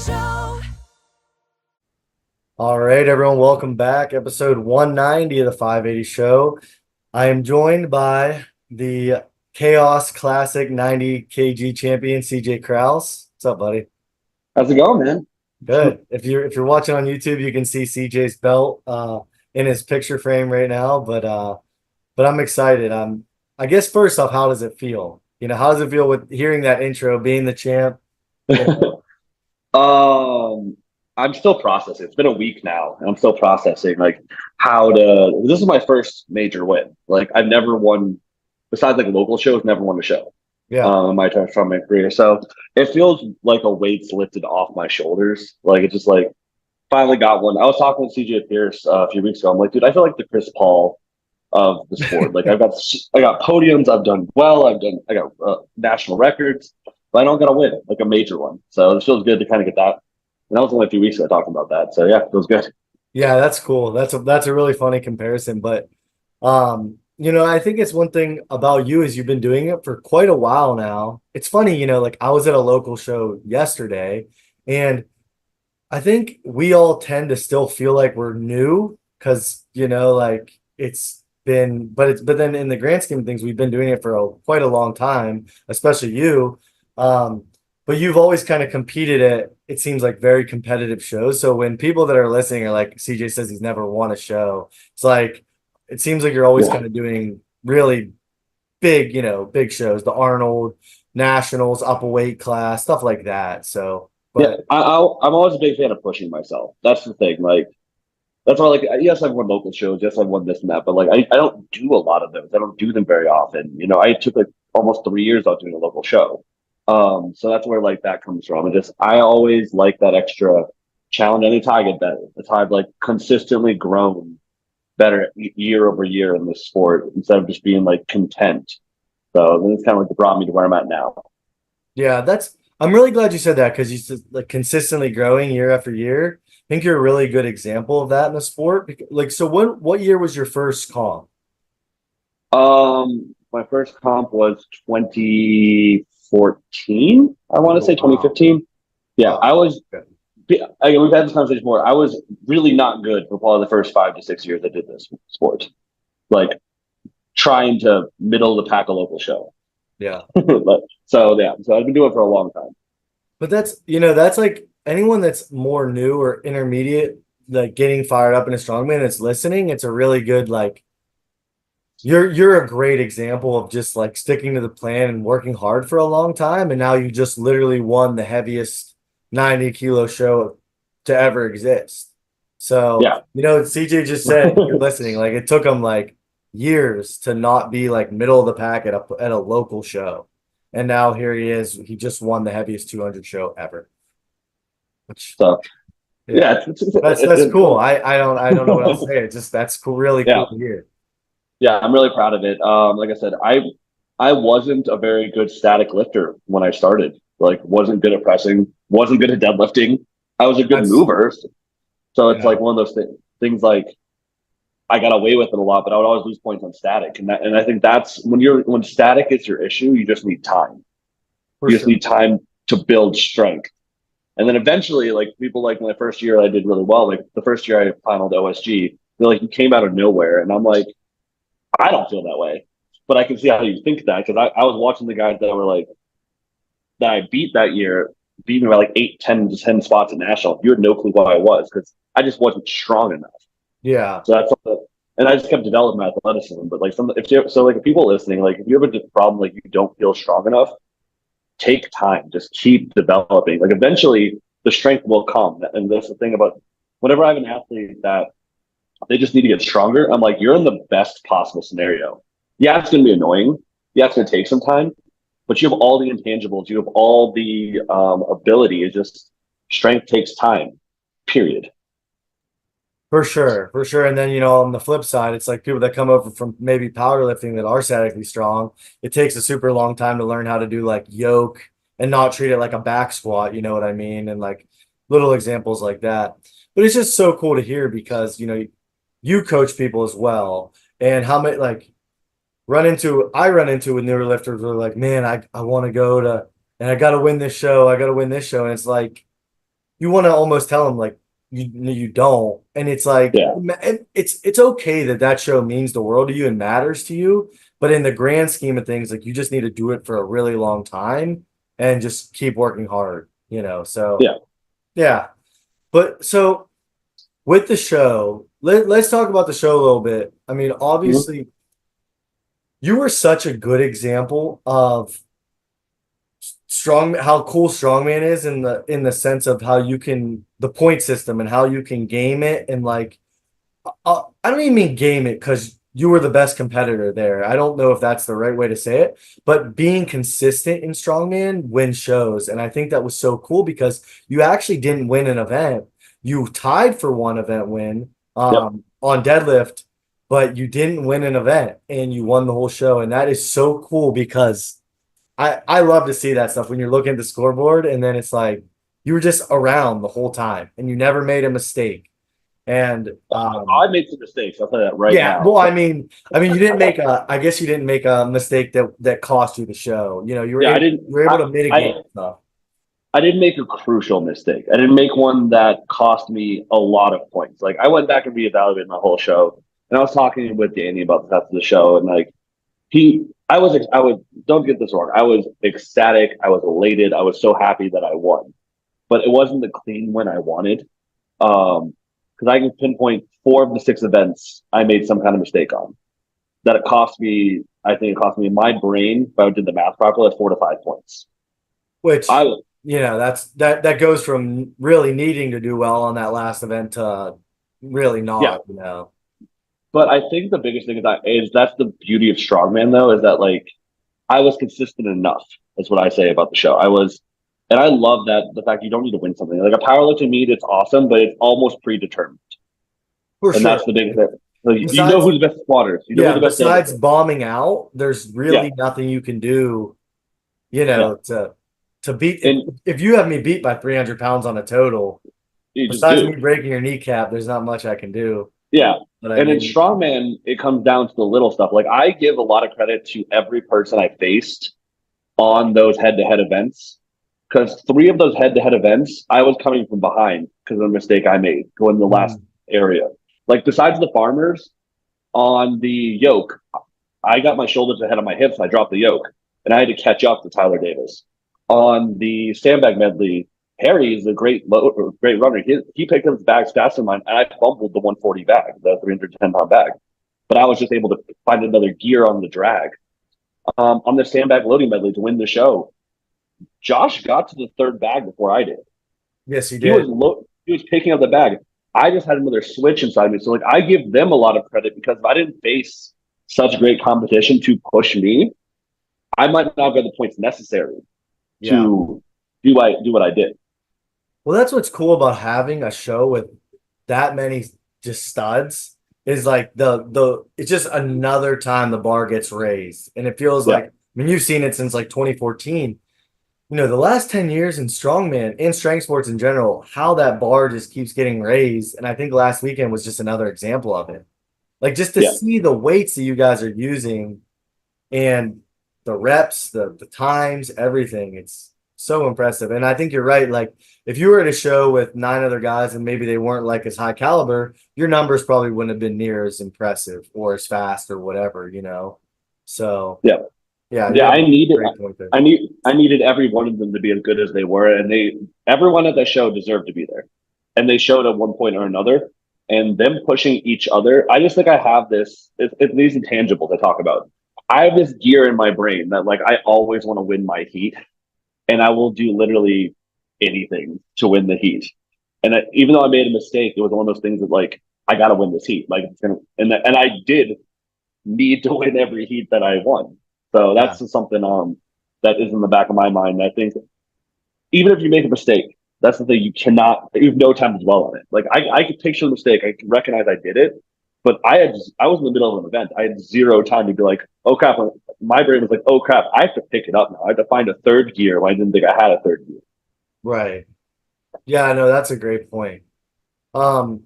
Show. All right, everyone, welcome back. Episode 190 of the 580 Show. I am joined by the Chaos Classic 90 kg champion, CJ Krause. What's up, buddy? How's it going, man? Good. If you're watching on YouTube, you can see CJ's belt in his picture frame right now. But I'm excited. I guess first off, how does it feel? How does it feel with hearing that intro, being the champ? You know? Um, I'm still processing. It's been a week now, and I'm still processing like how to. This is my first major win. Like I've never won, besides like local shows, never won a show. Yeah. In my time from my career, so it feels like a weight's lifted off my shoulders. Like it just like finally got one. I was talking with CJ Pierce a few weeks ago. I'm like, dude, I feel like the Chris Paul of the sport. Like I got podiums. I've done well. I got national records, but I don't got to win like a major one. So it feels good to kind of get that. And that was only a few weeks ago talking about that. So yeah, it feels good. Yeah, that's cool. That's a really funny comparison. But I think it's one thing about you is you've been doing it for quite a while now. It's funny, like I was at a local show yesterday, and I think we all tend to still feel like we're new because, like but then in the grand scheme of things, we've been doing it for quite a long time, especially you. Um, but you've always kind of competed at, it seems like very competitive shows. So when people that are listening are like, CJ says he's never won a show, it's like, it seems like you're always Yeah, kind of doing really big, big shows, the Arnold Nationals, up a weight class, stuff like that. So, yeah. but I'm always a big fan of pushing myself. That's the thing. Like that's why, like, yes, I've won local shows. Yes, I've won this and that. But like, I don't do a lot of those. I don't do them very often. I took like almost 3 years out doing a local show. So that's where like that comes from. And just I always like that extra challenge. Anytime I get better, that's how I've like consistently grown better year over year in this sport instead of just being like content. So then it's kind of like brought me to where I'm at now. yeah, I'm really glad you said that because you said like consistently growing year after year. I think you're a really good example of that in the sport. Like, so what year was your first comp? My first comp was 2014. I want to Oh, say wow. 2015. Yeah, Wow. I was. Okay. We've had this conversation more. I was really not good for probably the first 5 to 6 years I did this sport. Like trying to middle the pack a local show. Yeah. So yeah, so I've been doing it for a long time. But that's like anyone that's more new or intermediate, like getting fired up in a strongman that's listening, it's a really good, like, you're a great example of just like sticking to the plan and working hard for a long time. And now you just literally won the heaviest 90-kilo show to ever exist. So, Yeah. CJ just said, if you're listening, like it took him like years to not be like middle of the pack at a local show. And now here he is. He just won the heaviest 200 show ever. Which, So yeah, yeah, that's cool. I don't know what else to say. It's just that's cool, really yeah, cool to hear. yeah. I'm really proud of it. Like I said, I wasn't a very good static lifter when I started. Like, wasn't good at pressing, wasn't good at deadlifting. I was a good That's mover, so it's yeah, like one of those things. Like I got away with it a lot, but I would always lose points on static, and I think that's when static is your issue. You just need time. for You just sure. need time to build strength. And then eventually, like people like my first year, I did really well. Like the first year I finaled OSG, they're like, you came out of nowhere. And I'm like, I don't feel that way. But I can see how you think that because I was watching the guys that were like, that I beat that year, beat me by like 8, 10 spots at national. You had no clue what I was because I just wasn't strong enough. Yeah, So that's something, and I just kept developing my athleticism. But like if people listening, like if you have a problem, like you don't feel strong enough, take time, just keep developing. Like eventually the strength will come. And that's the thing about whenever I have an athlete that they just need to get stronger, I'm like, you're in the best possible scenario. Yeah, it's gonna be annoying. Yeah, it's gonna take some time, but you have all the intangibles, you have all the ability. It's just strength takes time, period. for sure, for sure. And then on the flip side, it's like people that come over from maybe powerlifting that are statically strong. It takes a super long time to learn how to do like yoke and not treat it like a back squat. You know what I mean? And like little examples like that. But it's just so cool to hear because you coach people as well, and how many like I run into with newer lifters who are like, man, I want to go to, and I got to win this show. I got to win this show. And it's like, you want to almost tell them like you don't, and it's like Yeah. it's okay that that show means the world to you and matters to you, but in the grand scheme of things, like you just need to do it for a really long time and just keep working hard, you know. So Yeah. yeah, but so with the show, let's talk about the show a little bit. I mean, Mhm. obviously, you were such a good example of how cool strongman is in the sense of how you can the point system and how you can game it and like I don't even mean game it because you were the best competitor there. I don't know if that's the right way to say it, but being consistent in strongman wins shows, and I think that was so cool because you actually didn't win an event. You tied for one event win Yep. on deadlift, but you didn't win an event, and you won the whole show, and that is so cool because I love to see that stuff when you're looking at the scoreboard and then it's like you were just around the whole time and you never made a mistake. And I made some mistakes. I'll tell you that right yeah, now. well, you didn't make a I guess you didn't make a mistake that cost you the show. You know, Yeah, I you didn't. were able to mitigate stuff. I didn't make a crucial mistake. I didn't make one that cost me a lot of points. Like I went back and reevaluated my whole show, and I was talking with Danny about this after the show, and like I was. Don't get this wrong. I was ecstatic. I was elated. I was so happy that I won, but it wasn't the clean win I wanted. Because I can pinpoint 4 of the 6 events I made some kind of mistake on. That it cost me. I think it cost me in my brain, if I did the math properly, 4 to 5 points. Which, I you know, that goes from really needing to do well on that last event to really yeah, not, you know. but I think the biggest thing is that's the beauty of strongman though, is that like I was consistent enough. That's what I say about the show. I was, and I love that the fact you don't need to win something. Like a powerlifting meet, it's awesome, but it's almost predetermined, For and sure. that's the big thing. Like, you know Besides, who the best squatters, you know who yeah, the best besides deadlifters. bombing out, there's Yeah, really nothing you can do, you yeah, know, to beat and if you have me beat by 300 pounds on a total, you just besides me do. breaking your kneecap, there's not much I can do. Yeah, But I and in mean, strongman, it comes down to the little stuff. Like I give a lot of credit to every person I faced on those head-to-head events because 3 of those head-to-head events, I was coming from behind because of a mistake I made going to the last mm, area. Like besides the farmers on the yoke, I got my shoulders ahead of my hips. I dropped the yoke, and I had to catch up to Tyler Davis. On the sandbag medley, Harry is a great runner. He picked up his bags faster than mine, and I fumbled the 140 bag, the 310-pound bag. But I was just able to find another gear on the drag. On the sandbag loading medley to win the show, Josh got to the 3rd bag before I did. yes, you He was did. he was picking up the bag. I just had another switch inside me. So like I give them a lot of credit because if I didn't face such great competition to push me, I might not get the points necessary Yeah. to do what I did. Well, that's what's cool about having a show with that many just studs is like the it's just another time the bar gets raised. And it feels Yeah, like I mean you've seen it since like 2014. You know, the last 10 years in strongman in strength sports in general, how that bar just keeps getting raised. And I think last weekend was just another example of it. Like just to yeah, see the weights that you guys are using and the reps, the times, everything. It's so impressive. And I think you're right. Like if you were at a show with 9 other guys and maybe they weren't like as high caliber, your numbers probably wouldn't have been near as impressive or as fast or whatever, you know. So yeah, yeah, you yeah. have a great point there. I needed every one of them to be as good as they were, and everyone at that show deserved to be there, and they showed at one point or another. And them pushing each other, I just think I have this. It's these intangibles I talk about. I have this gear in my brain that like I always want to win my heat, and I will do literally anything to win the heat. And even though I made a mistake, it was one of those things that like I got to win this heat. Like it's gonna, and I did need to win every heat that I won. So Yeah. that's just something that is in the back of my mind. I think even if you make a mistake, that's the thing you have no time to dwell on it. Like I could picture the mistake, I could recognize I did it, but I was in the middle of an event. I had zero time to be like, oh crap. My brain was like, oh crap, I have to pick it up now. I have to find a third gear when I didn't think I had a third gear. Right. Yeah, no, that's a great point. Um,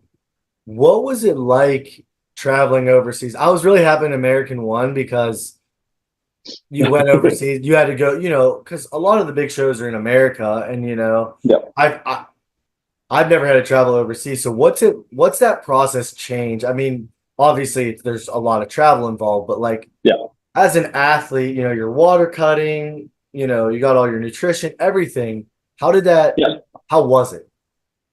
what was it like traveling overseas? I was really happy in American One because you went overseas, you had to go, you know, because a lot of the big shows are in America, and you know, Yeah. I I've never had to travel overseas. So what's that process change? I mean, obviously there's a lot of travel involved, but like Yeah. as an athlete, you're water cutting, you got all your nutrition, everything. How did that, Yeah. how was it?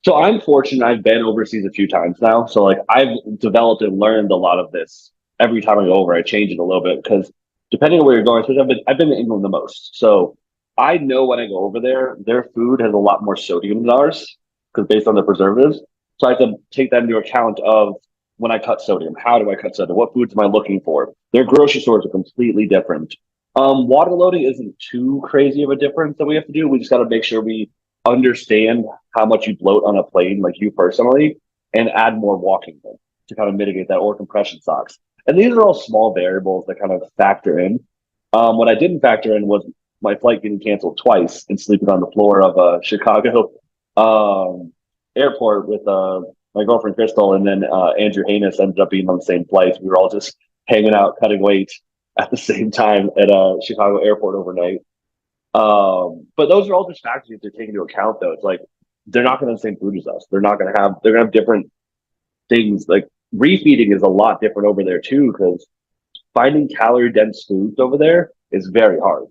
So I'm fortunate. I've been overseas a few times now. So like I've developed and learned a lot of this. Every time I go over, I change it a little bit because depending on where you're going, especially I've been to England the most. So I know when I go over there, their food has a lot more sodium than ours because based on the preservatives. So I have to take that into account of when I cut sodium. How do I cut sodium? What foods am I looking for? Their grocery stores are completely different. Water loading isn't too crazy of a difference that we have to do. We just got to make sure we understand how much you bloat on a plane, like you personally, and add more walking to kind of mitigate that, or compression socks. And these are all small variables that kind of factor in. What I didn't factor in was my flight getting canceled twice and sleeping on the floor of a Chicago um, airport with my girlfriend Crystal, and then Andrew Haynes ended up being on the same flight. We were all just hanging out, cutting weight at the same time at a Chicago airport overnight. But those are all just factors you have to take into account, though. It's like they're not going to have the same food as us. They're going to have different things. Like refeeding is a lot different over there too, because finding calorie dense foods over there is very hard.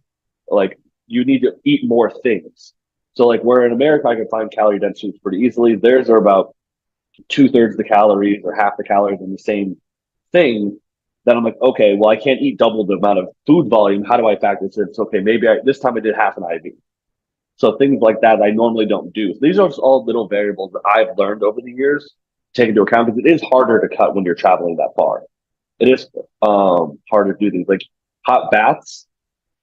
Like you need to eat more things. So like where in America I can find calorie dense foods pretty easily, theirs are about two-thirds the calories or half the calories in the same thing. Then I'm like, okay, well I can't eat double the amount of food volume. How do I factor this in? It's okay, maybe this time I did half an IV. So things like that I normally don't do. So these are all little variables that I've learned over the years to take into account because it is harder to cut when you're traveling that far. It is harder to do things like hot baths.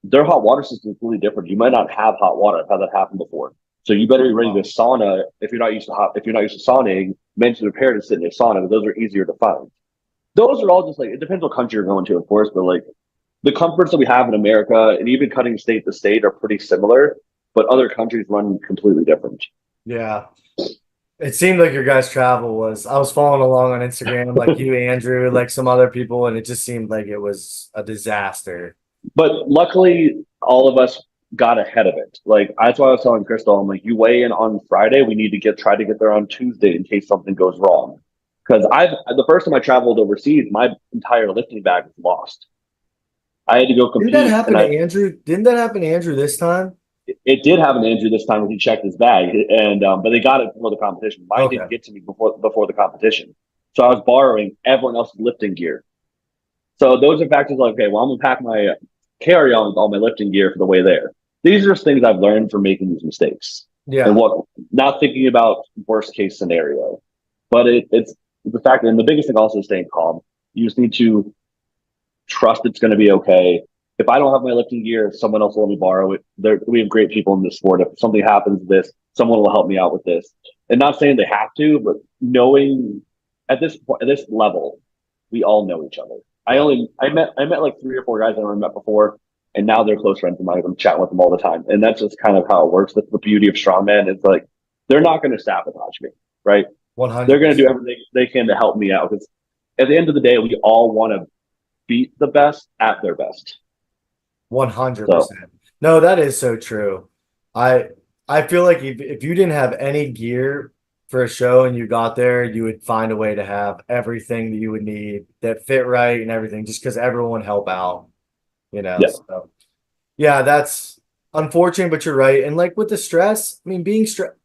Their hot water system is really different. You might not have hot water. I've had that happen before. So you better be ready to Wow. sauna if you're not used to sauning. Mentally prepared to sit in a sauna, but those are easier to find. Those are all just like it depends what country you're going to, of course, but like the comforts that we have in America and even cutting state to state are pretty similar, but other countries run completely different. Yeah. It seemed like your guys' travel was, I was following along on Instagram, like you, Andrew, like some other people, and it just seemed like it was a disaster. But luckily, all of us got ahead of it. Like that's why I was telling Crystal, I'm like, you weigh in on Friday. We need to try to get there on Tuesday in case something goes wrong. Because I've the first time I traveled overseas, my entire lifting bag was lost. I had to go Didn't that compete, and happen to Andrew? Didn't that happen to Andrew this time? it did happen to Andrew this time when he checked his bag, and but they got it before the competition. Mine Okay. didn't get to me before the competition, so I was borrowing everyone else's lifting gear. So those are factors like, okay, well, I'm gonna pack my carry on with all my lifting gear for the way there. These are just things I've learned from making these mistakes and Yeah. what not thinking about worst case scenario. But it's the fact, and the biggest thing also is staying calm. You just need to trust it's going to be okay. If I don't have my lifting gear, someone else will let me borrow it. We have great people in this sport. If something happens to this, someone will help me out with this. And not saying they have to, but knowing at this point, at this level, we all know each other. Yeah. I met like three or four guys I never met before, and now they're close friends of mine. I'm chatting with them all the time, and that's just kind of how it works. That's the beauty of strongman. It's like they're not going to sabotage me, right? They're going to do 100%. everything they can to help me out because at the end of the day, we all want to beat the best at their best. So 100%. No, that is so true. I I feel like if you didn't have any gear for a show and you got there, you would find a way to have everything that you would need that fit right and everything, just because everyone would help out, you know. yeah, So yeah, that's unfortunate, but you're right. And like with the stress, I mean, being stressed,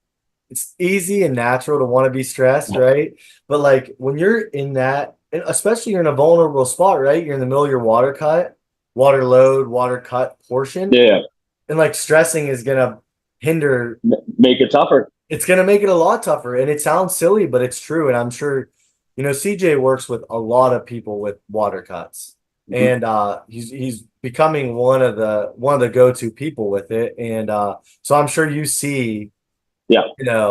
it's easy and natural to want to be stressed, right? But like when you're in that, and especially you're in a vulnerable spot, right? You're in the middle of your water cut, water load, water cut portion, yeah, and like stressing is gonna hinder. make it tougher. It's gonna make it a lot tougher. And it sounds silly, but it's true. And I'm sure, CJ works with a lot of people with water cuts. Mm-hmm. And he's becoming one of the go-to people with it. And so I'm sure you see, Yeah.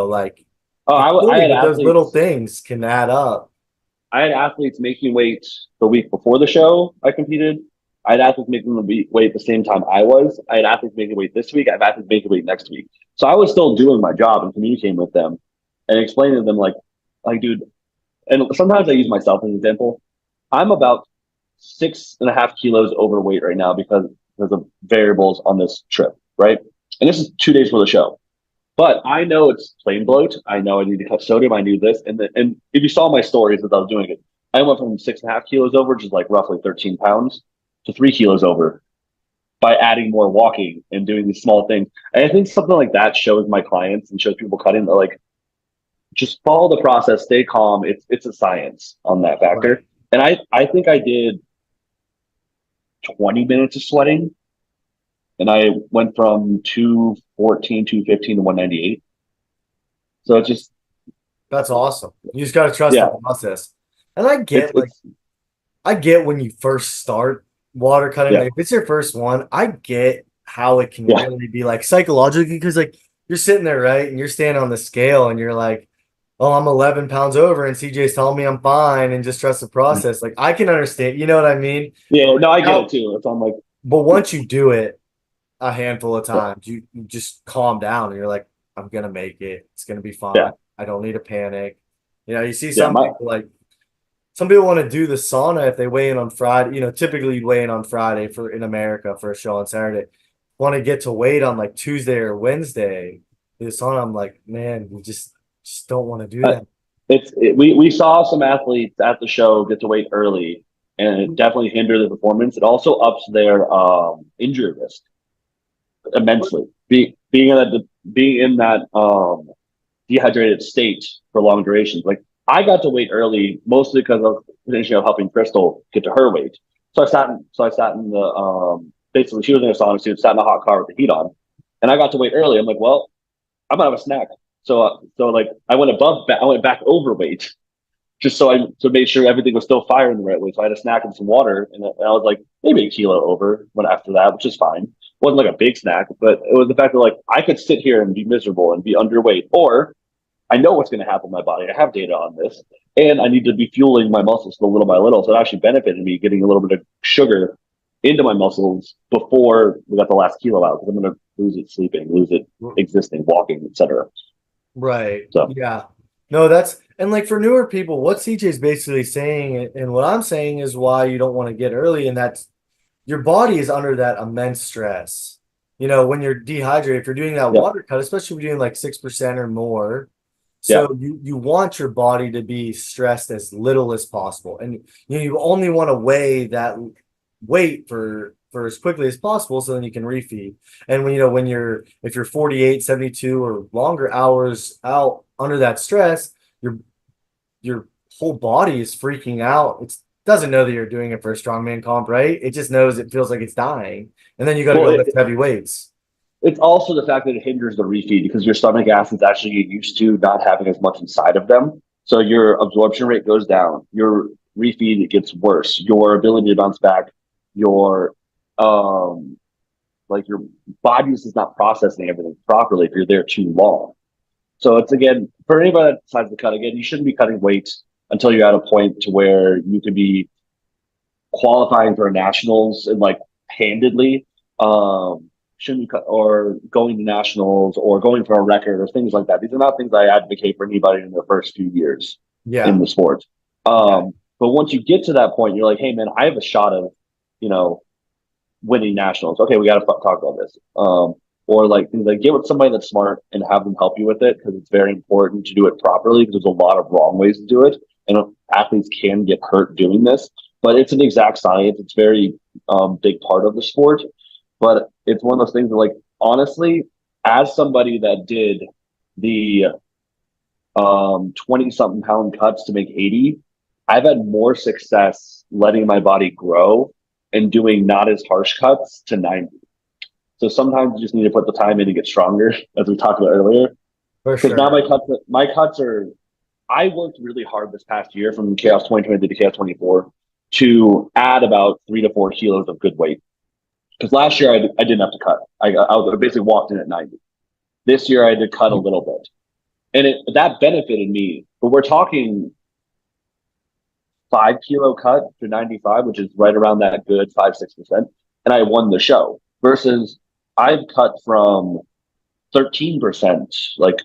like Oh, it's I silly, had but those little athletes. things can add up. I had athletes making weight the week before the show. I competed. I had athletes making the weight the same time I was. I had athletes making weight this week. I have athletes making weight next week. So I was still doing my job and communicating with them and explaining to them dude. And sometimes I use myself as an example. I'm about 6.5 kilos overweight right now because of variables on this trip, right? And this is 2 days for the show. But I know it's plain bloat. I know I need to cut sodium. I knew this, and if you saw my stories as I was doing it, I went from 6.5 kilos over, which is like roughly 13 pounds, to 3 kilos over by adding more walking and doing these small things. And I think something like that shows my clients and shows people cutting that like just follow the process, stay calm. It's a science on that Right. factor. And I think I did 20 minutes of sweating, and I went from 214, 215 to 198. So it's just That's awesome. You just got to trust the yeah, process. And I it's get like it's I get when you first start water cutting, yeah, like if it's your first one, I get how it can yeah, really be like psychologically because like you're sitting there, right? And you're standing on the scale and you're like, oh, I'm 11 pounds over and CJ's telling me I'm fine and just trust the process. Like I can understand, you know what I mean? yeah. But No, I get it now, too. It's I'm like but once you do it a handful of yeah, times, you just calm down and you're like, I'm gonna make it. It's gonna be yeah, fine. I don't need to panic. You see yeah. some people like some people want to do the sauna if they weigh in on Friday. Typically you'd weigh in on Friday for in America for a show on Saturday. Want to get to weight on like Tuesday or Wednesday. The sauna, I'm like, man, we just don't want to do that. We saw some athletes at the show get to weight early, and it definitely hindered the performance. It also ups their injury risk immensely. Being in that dehydrated state for long durations. Like I got to wait early mostly because of finishing up helping Crystal get to her weight. So I sat in the basically she was in a sauna, she was sat in a hot car with the heat on, and I got to wait early. I'm like, well, I'm gonna have a snack. So like I went back overweight just so made sure everything was still firing the right way. So I had a snack and some water, and I was like maybe a kilo over when after that, which is fine. It wasn't like a big snack, but it was the fact that like I could sit here and be miserable and be underweight, or I know what's going to happen to my body. I have data on this, and I need to be fueling my muscles little by little. So it actually benefited me getting a little bit of sugar into my muscles before we got the last kilo out because I'm going to lose it sleeping, lose it existing, walking, etc. Right. So Yeah. No, that's and like for newer people, what CJ's basically saying and what I'm saying is why you don't want to get early, and that's your body is under that immense stress. When you're dehydrated, if you're doing that yeah, water cut, especially if you're doing like 6% or more, yeah, so you want your body to be stressed as little as possible. And you only want to weigh that weight for as quickly as possible so then you can refeed. And when if you're 48, 72 or longer hours out under that stress, your whole body is freaking out. It doesn't know that you're doing it for a strongman comp, right? It just knows it feels like it's dying. And then you got to well, go lift heavy weights. it's also the fact that it hinders the refeed because your stomach acids actually get used to not having as much inside of them. So your absorption rate goes down. Your refeed gets worse. Your ability to bounce back, your um like your body is not processing everything properly if you're there too long. So it's again for anybody that decides to cut again, you shouldn't be cutting weight until you're at a point to where you can be qualifying for nationals and like handedly. Shouldn't be cut or going to nationals or going for a record or things like that. These are not things I advocate for anybody in their first few years in Yeah. the sport. Yeah. But once you get to that point, you're like, hey man, I have a shot of, you know, winning nationals. Okay, we got to talk about this. Or like things like get with somebody that's smart and have them help you with it because it's very important to do it properly because there's a lot of wrong ways to do it, and athletes can get hurt doing this. But it's an exact science. It's very big part of the sport. But it's one of those things that, like, honestly, as somebody that did the 20 something pound cuts to make 80, I've had more success letting my body grow and doing not as harsh cuts to 90. So sometimes you just need to put the time in to get stronger, as we talked about earlier. For Because now sure. my cuts are. I worked really hard this past year from Chaos 2020 to Chaos 24 to add about 3 to 4 kilos of good weight. Because last year I didn't have to cut. I basically walked in at 90. This year I had to cut a little bit, and that benefited me. But we're talking 5 kilo cut to 95, which is right around that good 5-6%, and I won the show. Versus I've cut from 13%, like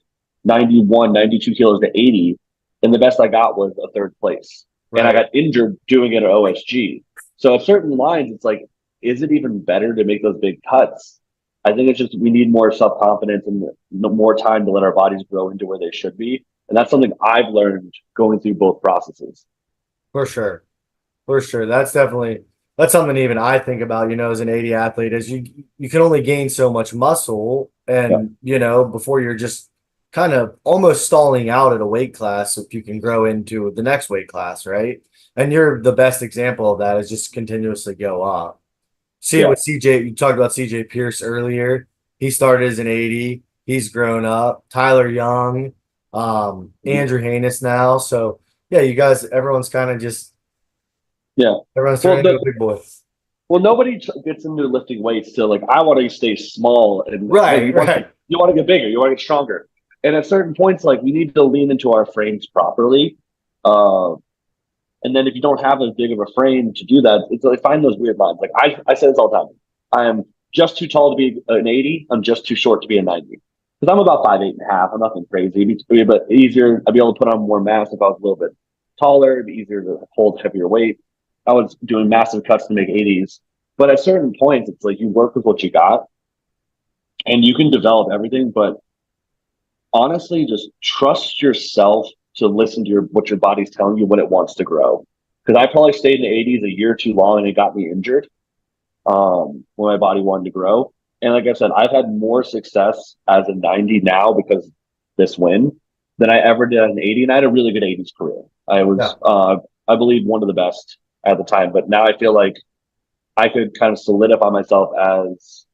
91, 92 kilos to 80, and the best I got was a third place. And I Right. got injured doing it at OSG. So at certain lines, it's like, is it even better to make those big cuts I think it's just we need more self confidence and more time to let our bodies grow into where they should be. And that's something I've learned going through both processes. For sure. For sure. That's something even I think about, as an 80 athlete is you can only gain so much muscle Yeah. and, before you're just kind of almost stalling out at a weight class if you can grow into the next weight class, right? And you're the best example of that is just continuously go up. See it Yeah. with CJ, you talked about CJ Pierce earlier. He started as an 80. He's grown up. Tyler Young, Mhm. Andrew Hanus now. So yeah, you guys, everyone's kind of just Yeah. everyone's Well, turning into a big boy. nobody gets into lifting weights to like, I want to stay small and hey, Right, right. you want to get bigger, you want to get stronger. And at certain points, like we need to lean into our frames properly. Uh, And then if you don't have as big of a frame to do that, it's like find those weird lines. Like I say this all the time. I am just too tall to be an 80. I'm just too short to be a 90. Because I'm about 5'8.5". I'm nothing crazy. It'd be a bit easier. I'd be able to put on more mass if I was a little bit taller. It'd be easier to hold heavier weight. I was doing massive cuts to make 80s. But at certain points, it's like you work with what you got and you can develop everything. But honestly, just trust yourself to listen to what your body's telling you when it wants to grow. Because I probably stayed in the 80s a year too long and it got me injured when my body wanted to grow. And like I said, I've had more success as a 90 now because this win than I ever did as an 80. And I had a really good 80s career. I Yeah, was, I believe, one of the best at the time. But now I feel like I could kind of solidify myself as,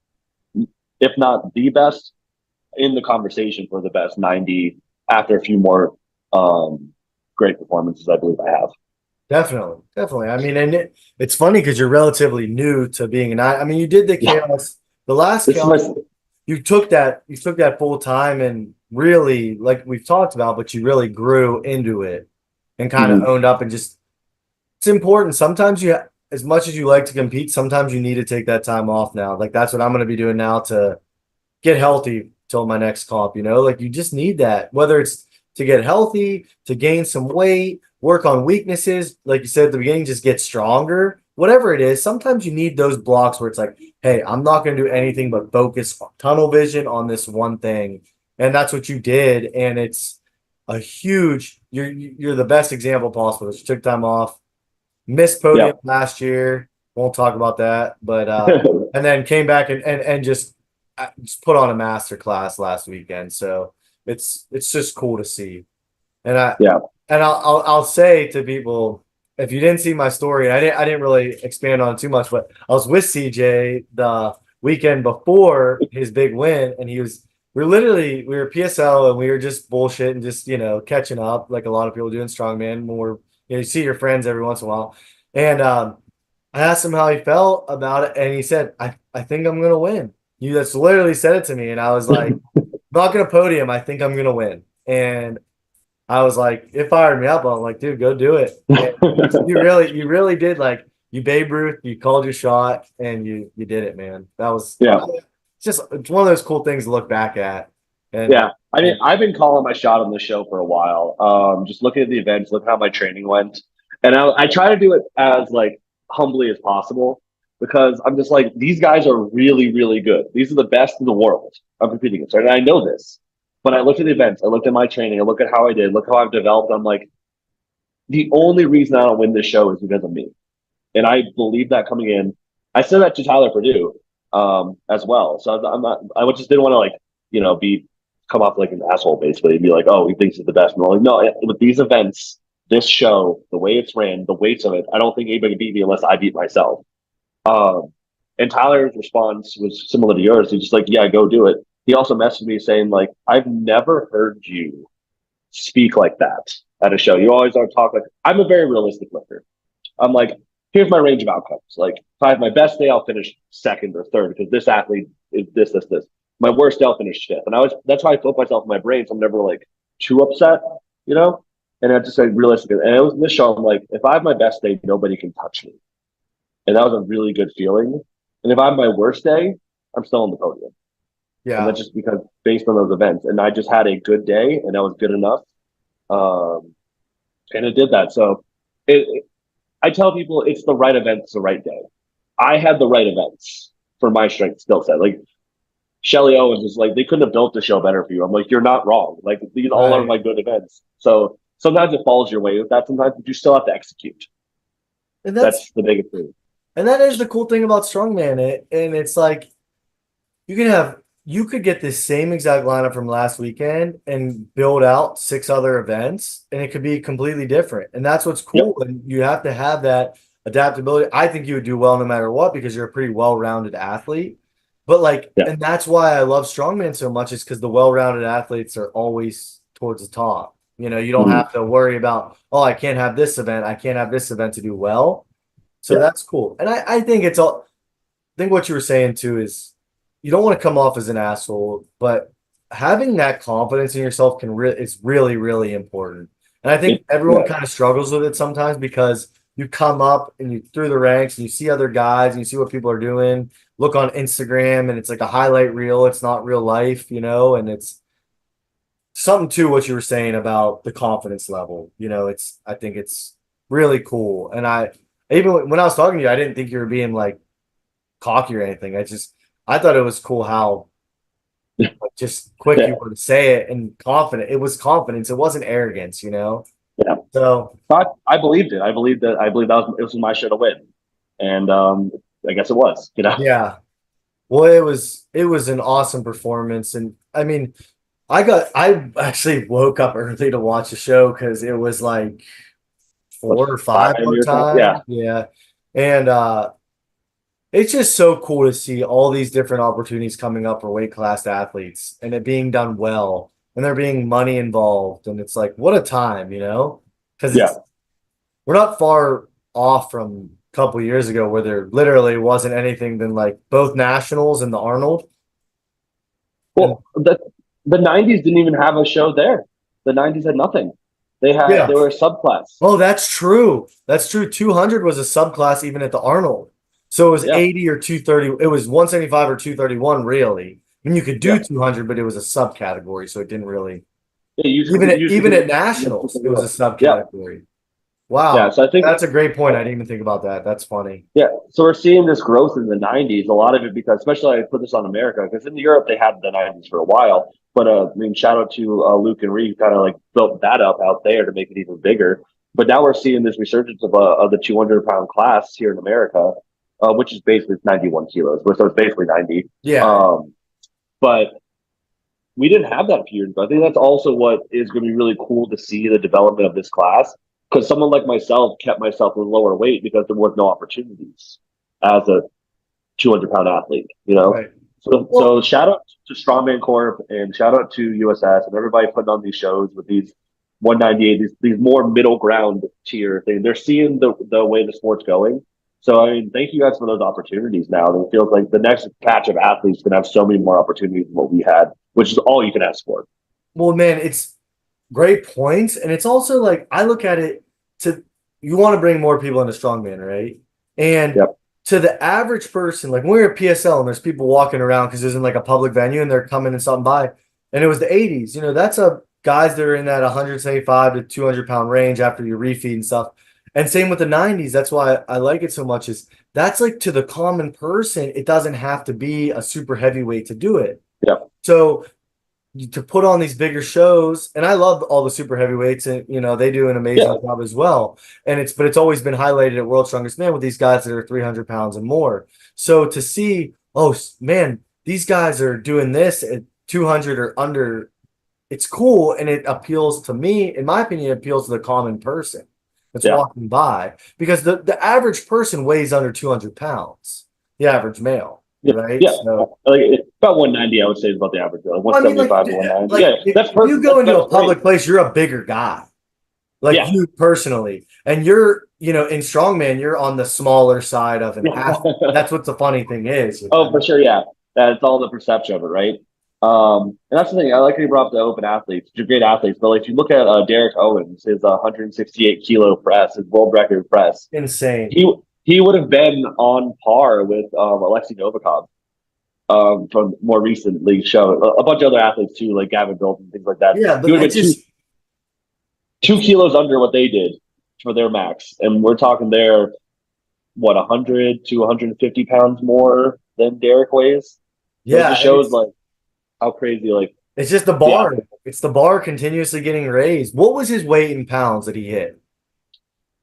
if not the best, in the conversation for the best 90 after a few more great performances I believe I have. definitely. Definitely. I mean, and it's funny because you're relatively new to being an I mean, you did the Yeah. chaos, the last This is chaos, my you took that full time and really, like we've talked about, but you really grew into it and kind of mhm. owned up and just it's important. Sometimes as much as you like to compete, sometimes you need to take that time off now. Like that's what I'm going to be doing now to get healthy till my next comp, like you just need that, whether it's to get healthy, to gain some weight, work on weaknesses, like you said at the beginning, just get stronger, whatever it is. Sometimes you need those blocks where it's like, hey, I'm not going to do anything but focus tunnel vision on this one thing. And that's what you did. And it's a huge, you're the best example possible. You took time off, missed Yeah. podium last year. Won't talk about that, but and then came back and just put on a master class last weekend. So it's just cool to see. And I Yeah. and I'll say to people, if you didn't see my story, I didn't really expand on it too much, but I was with CJ the weekend before his big win, and we were PSL and we were just bullshitting, just catching up like a lot of people do in strongman. More you see your friends every once in a while, and I asked him how he felt about it, and he said, "I think I'm gonna win." You just literally said it to me, and I was like, "Not gonna podium. I think I'm gonna win." And I was like, it fired me up. I was like, dude, go do it. And you really did like you Babe Ruth, you called your shot and you did it, man. That was Yeah. it's one of those cool things to look back at. And Yeah. I mean, I've been calling my shot on the show for a while. Just looking at the events, look how my training went. And I try to do it as like humbly as possible because I'm just like, these guys are really, really good. These are the best in the world I'm competing against. Right? And I know this. But I looked at the events, I looked at my training, I look at how I did, look how I've developed. I'm like, the only reason I don't win this show is because of me. And I believe that coming in. I said that to Tyler Purdue as well. So I'm not. I just didn't want to like be come off like an asshole basically and be like, oh, he thinks he's the best. And we're like, no, with these events, this show, the way it's ran, the weights of it, I don't think anybody can beat me unless I beat myself. Um, and Tyler's response was similar to yours. He's just like, yeah, go do it. He also messaged me saying like, I've never heard you speak like that at a show. You always are talk like I'm a very realistic lifter. I'm like, here's my range of outcomes. Like, if I have my best day, I'll finish second or third because this athlete is this, this, this. My worst day, I'll finish fifth. And that's how I flip myself in my brain. So I'm never like too upset, you know? And I just like realistic. And it was in this show, I'm like, if I have my best day, nobody can touch me. And that was a really good feeling. And if I have my worst day, I'm still on the podium. And yeah, that's just because based on those events. And I just had a good day and that was good enough. Um, and it did that. So I tell people it's the right event, it's the right day. I had the right events for my strength skill set. Like Shelly Owens is like, they couldn't have built the show better for you. I'm like, you're not wrong. Like, these all are Right. my good events. So sometimes it falls your way with that. Sometimes, but you still have to execute. And that's That's the biggest thing. and that is the cool thing about strongman. And it's like you could get this same exact lineup from last weekend and build out six other events, and it could be completely different. And that's what's Yep. cool. And you have to have that adaptability. I think you would do well no matter what because you're a pretty well-rounded athlete. But like, Yeah. and that's why I love strongman so much, is because the well-rounded athletes are always towards the top. You don't Mhm. have to worry about, oh, I can't have this event, I can't have this event to do well. So Yeah. that's cool. And I think it's all, I think what you were saying too is you don't want to come off as an asshole, but having that confidence in yourself is really, really important. And I think everyone Yeah. kind of struggles with it sometimes because you come up and you through the ranks and you see other guys and you see what people are doing, look on Instagram and it's like a highlight reel. It's not real life, and it's something to what you were saying about the confidence level. I think it's really cool. And even when I was talking to you, I didn't think you were being like cocky or anything. I thought it was cool how like, just quick Yeah. you were to say it and confident. It was confidence. It wasn't arrogance. Yeah. So But I believed it. I believed that it was my show to win. And I guess it was. yeah. Well, it was an awesome performance. And I mean, I actually woke up early to watch the show because it was like What, 4 or 5 5 our years now? Yeah. time. Yeah. And it's just so cool to see all these different opportunities coming up for weight class athletes and it being done well and there being money involved. And it's like, what a time. Because Yeah. we're not far off from a couple years ago where there literally wasn't anything than like both nationals and the Arnold. And Well, the '90s didn't even have a show there. The '90s had nothing. yeah. They were a subclass. Oh, that's true. That's true. 200 was a subclass even at the Arnold. So it was Yeah. 80 or 230. It was 175 or 231, really. I mean, you could Yeah. do 200, but it was a subcategory. So it didn't really. Yeah. Even at, You just even at compete. nationals, it was a Yeah. subcategory. Yeah. Wow. So I think That's a great point. I didn't even think about that. That's funny. yeah. So we're seeing this growth in the '90s. A lot of it because, especially I put this on America because in Europe they had the '90s for a while. But I mean, shout out to Luke and Reed, kind of like built that up out there to make it even bigger. But now we're seeing this resurgence of the 200-pound class here in America, which is basically 91 kilos, so it's basically 90. Yeah. Um, but we didn't have that a few years ago. I think that's also what is going to be really cool to see the development of this class because someone like myself kept myself in lower weight because there was no opportunities as a 200-pound athlete, you know? Right. So Well, shout out to Strongman Corp and shout out to USS and everybody putting on these shows with these 198, these more middle ground tier things. They're seeing the way the sport's going. So I mean, thank you guys for those opportunities now. It feels like the next batch of athletes can have so many more opportunities than what we had, which is all you can ask for. well, man, it's great points. And it's also like, I look at it to, you want to bring more people into strongman, right? And Yep. to the average person, like when we're at PSL and there's people walking around because there's in like a public venue and they're coming and something by, and it was the 80s, that's a guys that are in that 175 to 200 pound range after your refeed and stuff. And same with the 90s. That's why I like it so much. Is that's like to the common person, it doesn't have to be a super heavyweight to do it. Yep. So to put on these bigger shows, and I love all the super heavyweights, and they do an Yeah. amazing job as well. But it's always been highlighted at World's Strongest Man with these guys that are 300 pounds and more. So to see, oh man, these guys are doing this at 200 or under, it's cool, and it appeals to me. In my opinion, it appeals to the common person that's Yeah. walking by because the average person weighs under 200 pounds, the average male, Yeah. right? Yeah. So. Like about 190, I would say is about the average. Like Well, I mean, like, 175 to 190. like Yeah, that's if you perfect. go into That's a great. public place, you're a bigger guy, like Yeah. you personally, and you're, in strongman, you're on the smaller side of an athlete. That's what the funny thing is with Oh, for that. sure. Yeah. That's all the perception of it, right? And that's the thing. I like how you brought up the open athletes. They're great athletes, but like if you look at Derek Owens, his 168 kilo press, his world record press, Insane. he would have been on par with Alexei Novikov from more recently show. A bunch of other athletes too, like Gavin Bilt and things like that. Yeah, He but would I have been just, 2 kilos under what they did for their max, and we're talking there what 100 to 150 pounds more than Derek weighs. So it yeah, just and shows it's like how crazy like It's just the the bar. It's the bar continuously getting raised. What was his weight in pounds that he hit?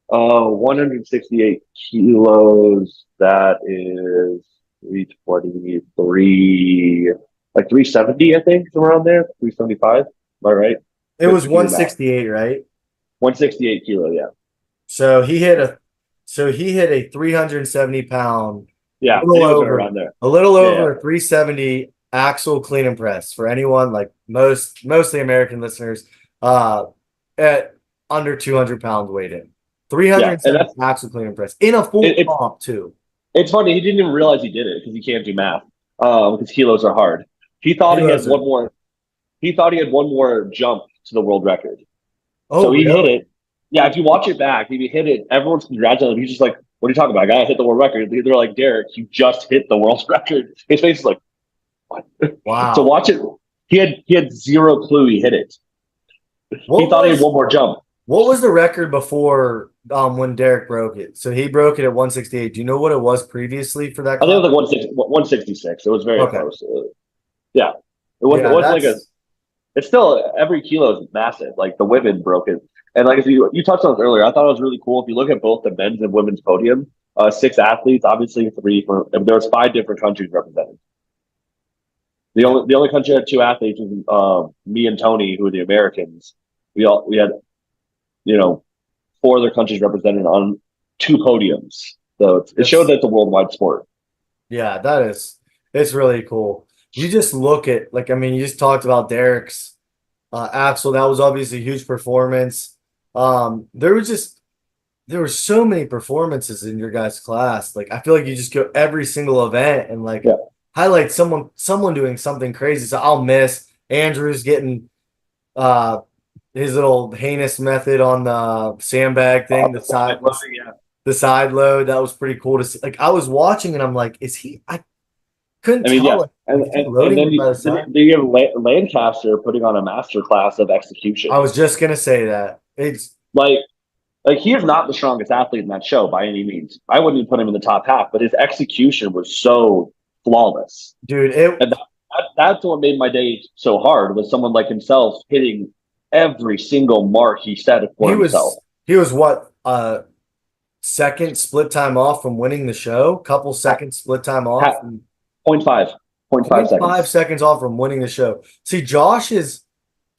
168 kilos. That is 323, like 370, I think, somewhere around there. 375. Am I right? It Good was to do math. 168, right? 168 kilo. Yeah. So he hit a so he hit a 370 pound, Yeah. Anywhere around there. a little Yeah. Yeah. over 370 axle clean and press for anyone like mostly American listeners uh at under 200 pounds weight in. Yeah. And 370 that's axle clean and press in a full it, comp too. it's funny. He didn't even realize he did it because he can't do math. Because kilos are hard. He thought he had Kilos one are, more. He thought he had one more jump to the world record. oh So he hit really? it. Yeah, if you watch it back, if he hit it, everyone's congratulating him. He's just like, "What are you talking about? I gotta hit the world record." They're like, "Derek, you just hit the world record." His face is like, "What?" So Wow. watch it. He had zero clue he hit it. He What thought he had was one more jump. what was the record before when Derek broke it? So he broke it at 168. Do you know what it was previously for that I think it class? was like 166. It was very Okay. close. Yeah, it Yeah, wasn't like a. It's still every kilo is massive. Like the women broke it, and like if you touched on it earlier, I thought it was really cool. If you look at both the men's and women's podium, six athletes, obviously three from. There was five different countries represented. yeah, The only country that had two athletes was me and Tony, who were the Americans. We had you know four other countries represented on two podiums. So it showed that's that it's a worldwide sport. yeah, that is it's really cool. You just look at like I mean, you just talked about Derek's Axel. That was obviously a huge performance. There was just there were so many performances in your guys' class. Like I feel like you just go every single event and like Yeah, highlight someone doing something crazy. So I'll miss Andrew's getting uh his little heinous method on the sandbag thing, yeah. the side load. That was pretty cool to see. Like I was watching and I'm like, is he? I couldn't I mean, tell. yeah, Like is he and loading then it by the then side? you have Lancaster putting on a master class of I execution. was just gonna say that. It's Like he is not the strongest athlete in that show by any means. I wouldn't even put him in the top half, but his execution was so flawless, dude. It and that's what made my day so hard. Was someone like himself hitting every single mark he set for himself. he was what second split time off from winning the show. Couple seconds split time off. Ha- Point five, point five Point 0.5 seconds. seconds off from winning the show. See, Josh is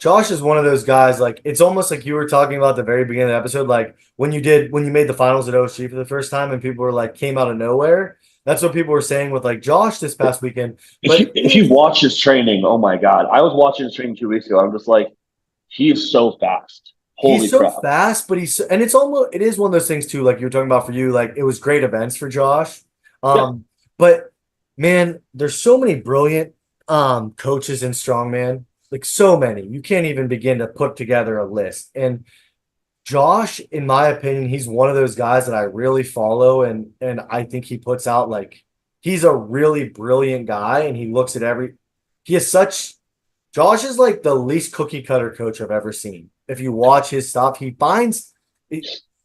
one of those guys. Like it's almost like you were talking about at the very beginning of the episode. Like when you made the finals at OSG for the first time, and people were like came out of nowhere. That's what people were saying with like Josh this past weekend. But If you watch his training, oh my god! I was watching his training 2 weeks ago. I'm just like, he is so fast. he's Holy so crap! fast, but and it is one of those things too. Like you were talking about for you, like it was great events for Josh. Yeah, But man, there's so many brilliant coaches in strongman. Like so many, you can't even begin to put together a list. And Josh, in my opinion, he's one of those guys that I really follow, and I think he puts out like he's a really brilliant guy, and he looks at every. He has such. Josh is like the least cookie cutter coach I've ever seen. If you watch his stuff, he finds.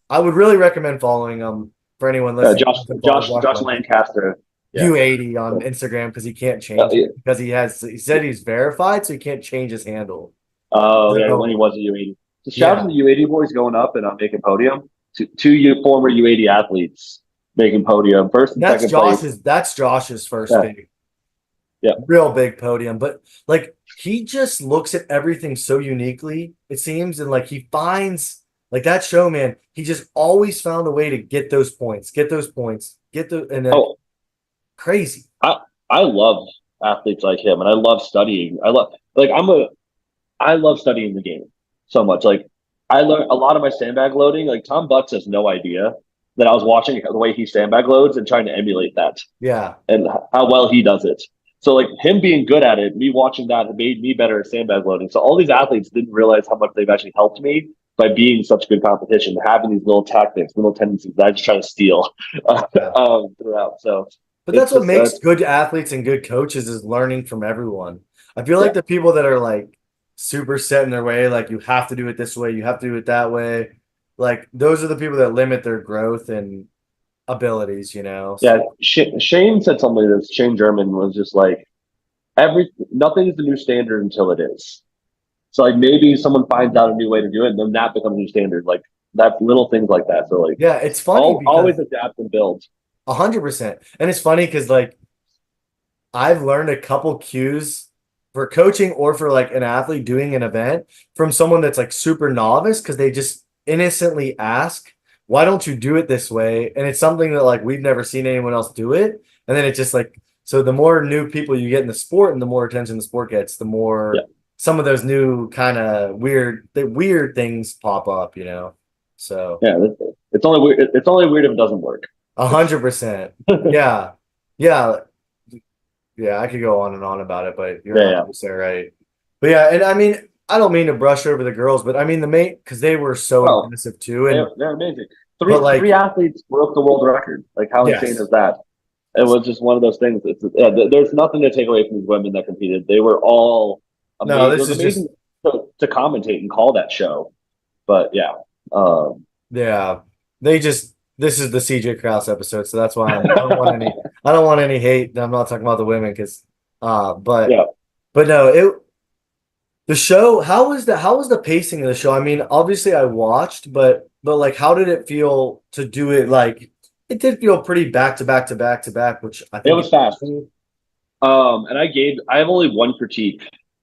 I would really recommend following him for anyone listening. Follow Josh Lancaster. Yeah. U80 on Instagram because he can't change Yeah. it because he said he's verified, so he can't change his handle. Oh I don't yeah, when he know. was a U80. So shout out to Yeah, the U80 boys going up and making podium. Two former U80 athletes making podium, first and second place. That's Josh's first Yeah, big, yeah. real big podium. But like he just looks at everything so uniquely, it seems, and like he finds like that show, man. He just always found a way to get those points, and then Oh, crazy. I I love athletes like him, and I love studying. I love studying the game so much. Like I learned a lot of my sandbag loading. Like Tom Butts has no idea that I was watching the way he sandbag loads and trying to emulate that Yeah, and how well he does it. So like him being good at it, me watching that made me better at sandbag loading. So all these athletes didn't realize how much they've actually helped me by being such good competition, having these little tactics, little tendencies that I just try to steal yeah. throughout. So But that's it's what just makes good athletes and good coaches is learning from everyone. I feel yeah. like the people that are like super set in their way, like you have to do it this way, you have to do it that way, like those are the people that limit their growth and abilities, you know? Yeah, So Shane said something. That Shane German was just like nothing is the new standard until it is. So like maybe someone finds out a new way to do it, and then that becomes new standard. Like that's little things like that. So like Yeah, it's funny because always adapt and build. 100%. And it's funny because like I've learned a couple cues for coaching or for like an athlete doing an event from someone that's like super novice because they just innocently ask, why don't you do it this way? And it's something that like we've never seen anyone else do it. And then it's just like, so the more new people you get in the sport and the more attention the sport gets, the Yeah, more some of those new kind of weird things pop up, you know? So yeah. It's only weird. It's only weird if it doesn't work. 100%. Yeah. Yeah. Yeah, I could go on and on about it, but you're Yeah, yeah. 100% right. But yeah, and I mean, I don't mean to brush over the girls, but I mean the main because they were so Well, impressive too. they're amazing. But Three like, athletes broke the world record. Like how insane is yes, that? It was just one of those things. There's nothing to take away from these women that competed. They were all no, amazing. It this was is just amazing to commentate and call that show. But yeah, um, yeah. This is the CJ Krause episode, so that's why I don't want any hate. I'm not talking about the women because yeah. but no, it the show, how was the pacing of the show? I mean, obviously I watched, but like how did it feel to do it like it did feel pretty back to back to back to back, which I It think was fast. And I have only one critique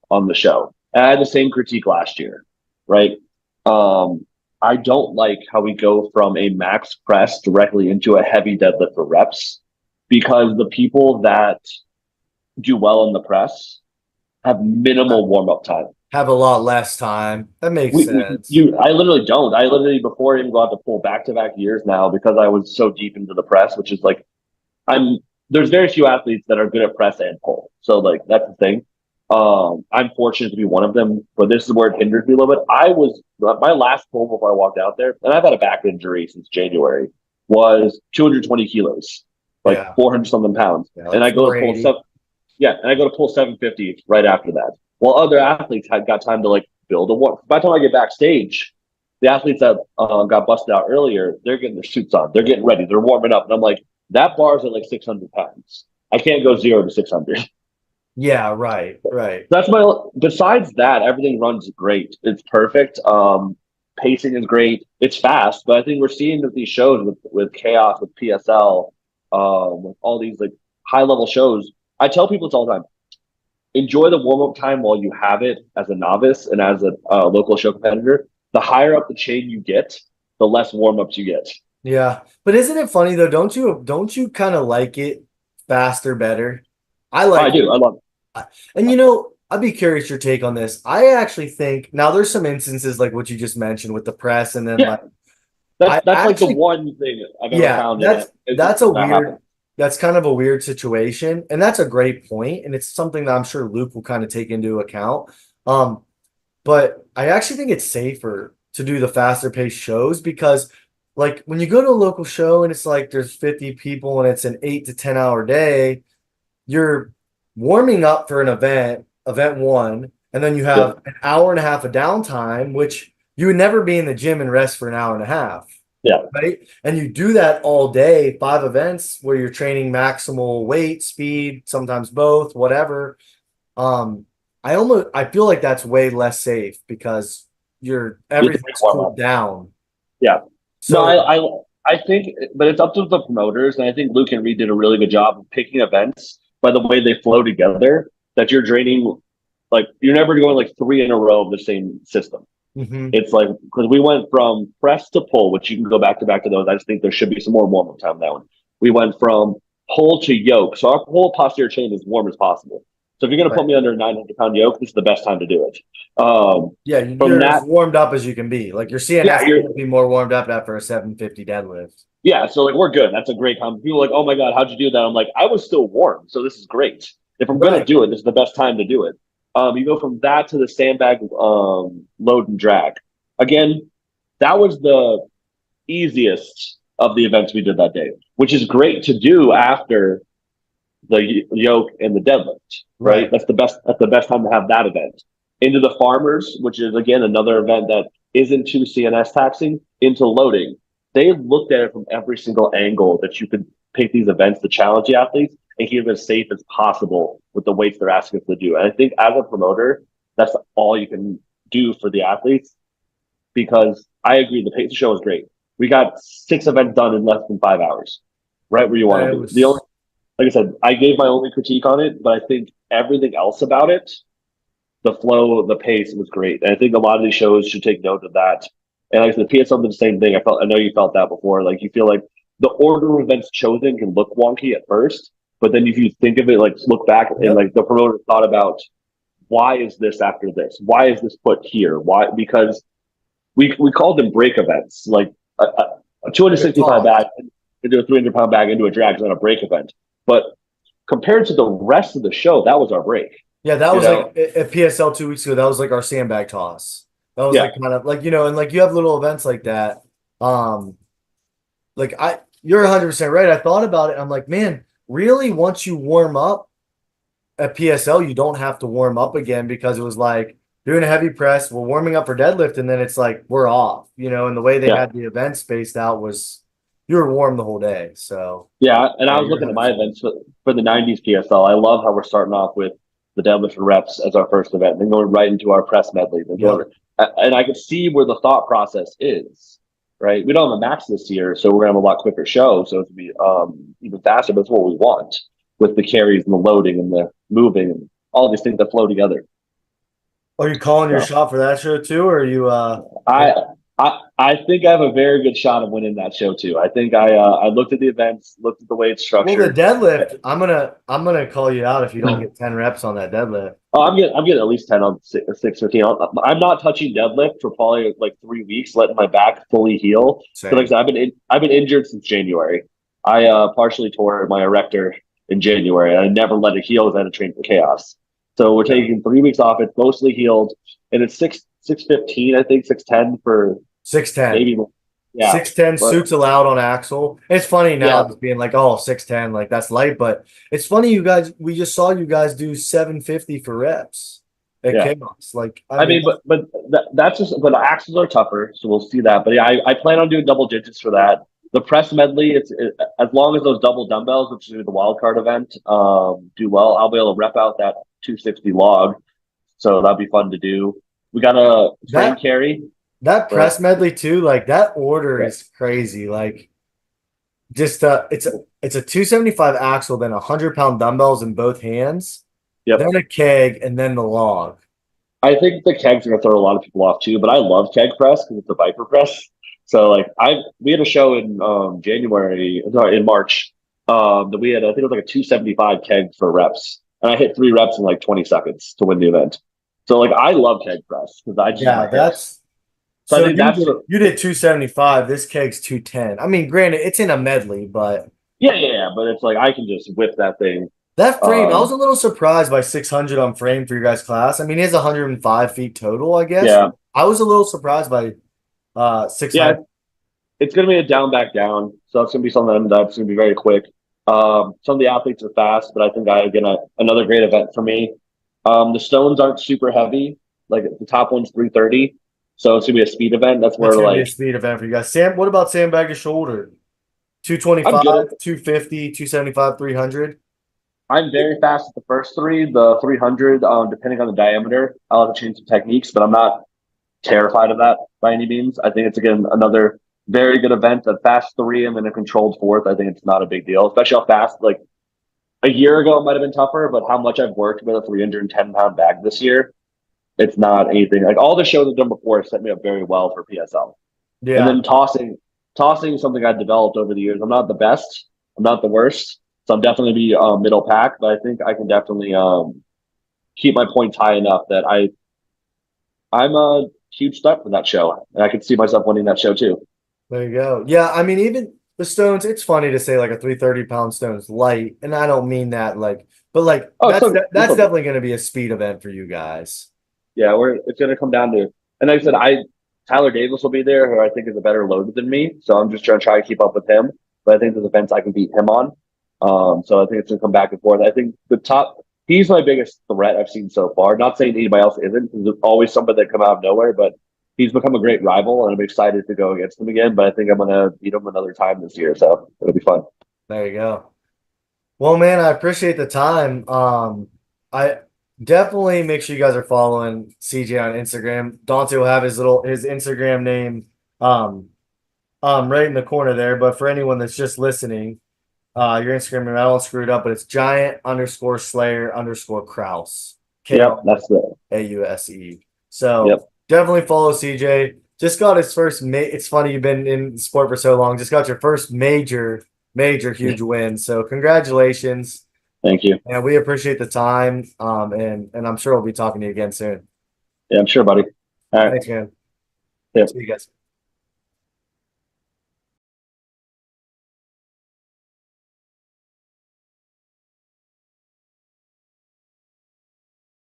on the show. And I had the same critique last year, right? Um, I don't like how we go from a max press directly into a heavy deadlift for reps because the people that do well in the press have minimal warm up time. have a lot less time. That makes sense. I literally don't. I literally before I even got to pull back to back years now because I was so deep into the press, which is like I'm there's very few athletes that are good at press and pull. So like that's the thing. I'm fortunate to be one of them, but this is where it hindered me a little bit. I was my last pull before I walked out there, and I've had a back injury since January, was 220 kilos, like Yeah. 400 something pounds. Yeah, And like I go to pull 480. and I go to pull 750 right after that. While other athletes had got time to like build a warm. By the time I get backstage, the athletes that got busted out earlier, they're getting their suits on, they're getting ready, they're warming up, and I'm like, that bar's at like 600 pounds. I can't go 0 to 600. Yeah, right. That's my. Besides that, everything runs great. It's perfect. Pacing is great. It's fast, but I think we're seeing with these shows with Chaos, with PSL, with all these like high level shows. I tell people it's all the time. Enjoy the warm up time while you have it as a novice and as a local show competitor. The higher up the chain you get, the less warm ups you get. Yeah. But isn't it funny though? Don't you kind of like it faster better? I I like do. I love it. and you know, I'd be curious your take on this. I actually think now there's some instances like what you just mentioned with the press and then Yeah, like I that's like the actually one thing I've ever yeah, found that that's a that happens. weird that's kind of a weird situation. And that's a great point. And it's something that I'm sure Luke will kind of take into account. Um, but I actually think it's safer to do the faster paced shows because like when you go to a local show and it's like there's 50 people and it's an 8 to 10 hour day, you're warming up for an event one, and then you Yeah, have an hour and a half of downtime, which you would never be in the gym and rest for an hour and a half, yeah. right? And you do that all day, 5 events where you're training maximal weight, speed, sometimes both, whatever. Um, I feel like that's way less safe because You can everything's warm up. cooled down. Yeah. No, So I think, but it's up to the promoters, and I think Luke and Reed did a really good job of picking events by the way they flow together. That you're draining, like you're never going like three in a row of the same system. mhm. It's like because we went from press to pull, which you can go back to those. I just think there should be some more warm up time on that one. We went from pull to yoke, so our whole posterior chain is warm as possible. So if you're going to Right. put me under a 900-pound yoke, this is the best time to do it. Yeah, From you're as that, warmed up as you can be. Like your yeah, CNS you're will be more warmed up after a 750 deadlift. yeah. So like we're good. That's a great comment. People are like, oh my god, how'd you do that? I'm like, I was still warm, so this is great. If I'm going to Right. do it, this is the best time to do it. You go from that to the sandbag load and drag. Again, that was the easiest of the events we did that day, which is great to do after the yoke and the deadlift, right? Right. That's the best time to have that event. Into the farmers, which is again another event that isn't too CNS taxing, into loading. They looked at it from every single angle that you could pick these events to challenge the athletes. and keep it as safe as possible with the weights they're asking us to do. And I think as a promoter, that's all you can do for the athletes, because I agree the pace of the show is great. We got 6 events done in less than 5 hours, right where you want It to be. The only, was like I said, I gave my only critique on it, but I think everything else about it, the flow, the pace was great. And I think a lot of these shows should take note of that. And like I said, PSL did the same thing. I know you felt that before. Like you feel like the order of events chosen can look wonky at first, but then if you think of it, like look back and yep. like the promoter thought about why is this after this? Why is this put here? Why? Because we called them break events, like a Like a 265 toss. bag into a 300-pound bag into a drag is not a break event. But compared to the rest of the show, that was our break. Yeah, that You was like know, at PSL 2 weeks ago. That was like our sandbag toss. That was yeah, like kind of like, and like you have little events like that. Um, like you're 100% right. I thought about it. I'm like, man, really, once you warm up at PSL, you don't have to warm up again, because it was like doing a heavy press, we're warming up for deadlift, and then it's like we're off, and the way they yeah, had the event spaced out was you were warm the whole day. So yeah. And I yeah, was you're looking at my 100% events for the '90s PSL. I love how we're starting off with the deadlift and reps as our first event, and then going right into our press medley, and yep. and I could see where the thought process is. Right, we don't have a max this year, so we're gonna have a lot quicker show, so it's gonna be even faster. But it's what we want with the carries and the loading and the moving and all these things that flow together. Are you calling your So shot for that show too, or are you I I think I have a very good shot of winning that show too. I think I looked at the events, looked at the way it's well, the structured. deadlift, I'm gonna call you out if you don't get 10 reps on that deadlift. Oh, I'm getting at least 10 on 615. I'm not touching deadlift for probably like 3 weeks, letting my back fully heal. Because like I Same. said, I've been injured since January. I partially tore my erector in January, and I never let it heal because I had to train for Chaos. So we're Yeah. taking 3 weeks off. It's mostly healed, and it's 615. I think 610 for 610. maybe. Yeah, 610 but suits allowed on axle. It's funny now yeah, just being like, oh, 610, like that's light, but it's funny you guys, we just saw you guys do 750 for reps at yeah. Chaos. Like, I I mean, mean, that's just, but the axles are tougher, so we'll see that. But yeah, I plan on doing double digits for that. The press medley, as long as those double dumbbells, which is the wild card event, do well, I'll be able to rep out that 260 log. So that'd be fun to do. We got a train that carry that for press medley too, like that order yeah, is crazy. Like just it's a 275 axle, then 100-pound dumbbells in both hands, yep. then a keg, and then the log. I think the keg's gonna throw a lot of people off too, but I love keg press because it's a Viper press. So like we had a show in January, sorry, in March. That we had, I think it was like a 275 keg for reps, and I hit 3 reps in like 20 seconds to win the event. So like I love keg press because I just use Yeah, my hips. that's So I so think you that's did the you did 275. This keg's 210. I mean, granted, it's in a medley, but yeah. But it's like I can just whip that thing. that frame, I was Um, a little surprised by 600 on frame for your guys' class. I mean, it's 105 feet total, I guess. yeah, I was a little surprised by yeah. 600. It's gonna be a down back down, so it's gonna be something that's gonna be very quick. Some of the athletes are fast, but I think another great event for me. The stones aren't super heavy. Like the top one's 330, so it's gonna be a speed event. That's That's where gonna be a like speed event for you guys. Sam, what about sandbag to shoulder? I'm 225, good at. 250, 275, 300. I'm very fast at the first three. The 300, depending on the diameter, I'll have to change some techniques, but I'm not terrified of that by any means. I think it's again another very good event. A fast three and then a controlled fourth. I think it's not a big deal, especially how fast. Like a year ago, it might have been tougher, but how much I've worked with a 310-pound bag this year, it's not anything. Like all the shows I've done before set me up very well for PSL. And Yeah, then tossing is something I've developed over the years. I'm not the best. I'm not the worst. So I'm definitely be middle pack, but I think I can definitely keep my points high enough that I'm a huge step for that show, and I could see myself winning that show too. there you go. Yeah, I mean, even the stones, it's funny to say like a 330-pound stone is light, and I don't mean that like, but like Oh, it's that's so good. definitely going to be a speed event for you guys. Yeah, it's going to come down to, and like I said, Tyler Davis will be there, who I think is a better loader than me. So I'm just trying to try to keep up with him. But I think there's events I can beat him on. So I think it's going to come back and forth. I think he's my biggest threat I've seen so far. Not saying anybody else isn't, because there's always somebody that come out of nowhere, but he's become a great rival, and I'm excited to go against him again. But I think I'm going to beat him another time this year, so it'll be fun. There you go. Well, man, I appreciate the time. I definitely make sure you guys are following CJ on Instagram. Dante will have his Instagram name um right in the corner there. But for anyone that's just listening, your Instagram name, I don't screw it up, but it's giant underscore slayer underscore Krause. K Yep, R that's the A U S E. So yep. definitely follow CJ. Just got his first it's funny you've been in sport for so long. Just got your first major huge win. So congratulations. Thank you. And we appreciate the time. And I'm sure we'll be talking to you again soon. Yeah, I'm sure, buddy. All right. Thanks, man. Yeah. See you guys.